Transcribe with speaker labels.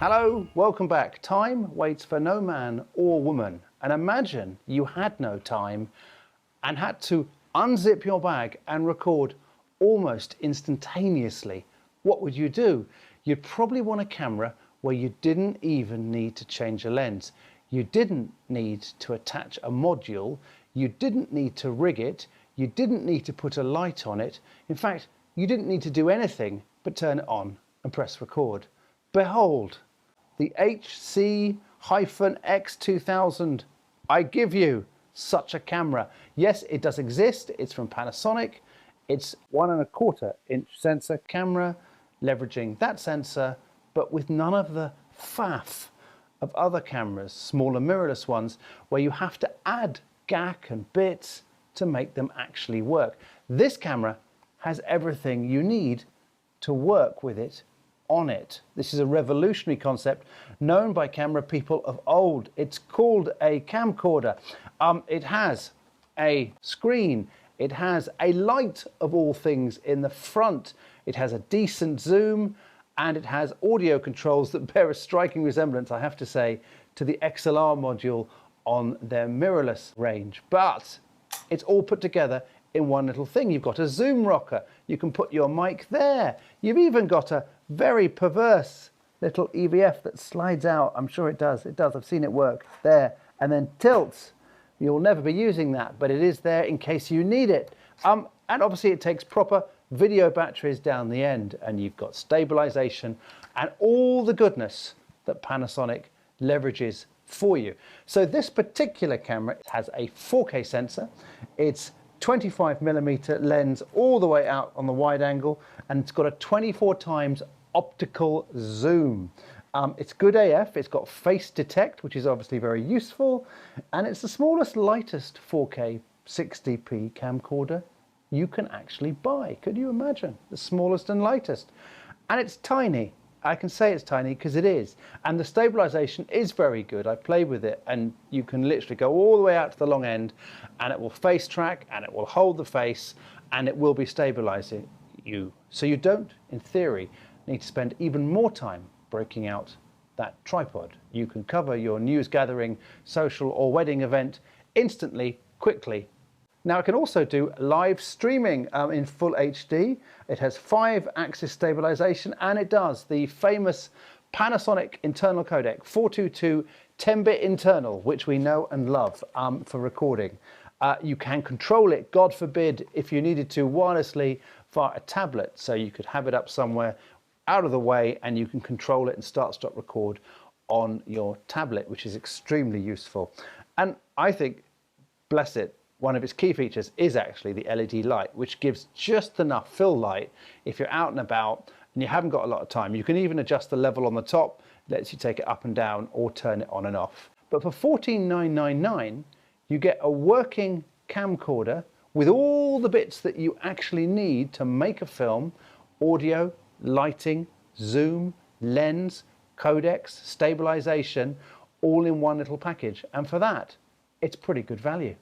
Speaker 1: Hello, welcome back. Time waits for no man or woman. And imagine you had no time and had to unzip your bag and record almost instantaneously. What would you do? You'd probably want a camera where you didn't even need to change a lens. You didn't need to attach a module. You didn't need to rig it. You didn't need to put a light on it. In fact, you didn't need to do anything but turn it on and press record. Behold, the HC-X2000. I give you such a camera. Yes, it does exist. It's from Panasonic. It's 1¼ inch sensor camera, leveraging that sensor, but with none of the faff of other cameras, smaller mirrorless ones, where you have to add gack and bits to make them actually work. This camera has everything you need to work with it on it. This is a revolutionary concept known by camera people of old. It's called a camcorder. It has a screen. It has a light of all things in the front. It has a decent zoom, and it has audio controls that bear a striking resemblance, I have to say, to the XLR module on their mirrorless range. But it's all put together in one little thing. You've got a zoom rocker. You can put your mic there. You've even got a very perverse little EVF that slides out. I'm sure it does. It does. I've seen it work there and then tilts. You'll never be using that, but it is there in case you need it. And obviously it takes proper video batteries down the end, and you've got stabilization and all the goodness that Panasonic leverages for you. So this particular camera has a 4K sensor. It's 25mm lens all the way out on the wide angle, and it's got a 24 times optical zoom. It's good AF. It's got face detect, which is obviously very useful, and it's the smallest, lightest 4K 60p camcorder you can actually buy. Could you imagine? The smallest and lightest. And it's tiny. I can say it's tiny because it is. And the stabilization is very good. I played with it, and you can literally go all the way out to the long end, and it will face track, and it will hold the face, and it will be stabilizing you. So you don't, in theory, need to spend even more time breaking out that tripod. You can cover your news gathering, social or wedding event instantly, quickly. Now it can also do live streaming in full HD. It has 5-axis stabilization, and it does the famous Panasonic internal codec, 422 10-bit internal, which we know and love for recording. You can control it, God forbid, if you needed to, wirelessly via a tablet. So you could have it up somewhere out of the way, and you can control it and start-stop record on your tablet, which is extremely useful. And I think, bless it, one of its key features is actually the LED light, which gives just enough fill light if you're out and about and you haven't got a lot of time. You can even adjust the level on the top, lets you take it up and down or turn it on and off. But for $14,999, you get a working camcorder with all the bits that you actually need to make a film: audio, lighting, zoom, lens, codecs, stabilization, all in one little package. And for that, it's pretty good value.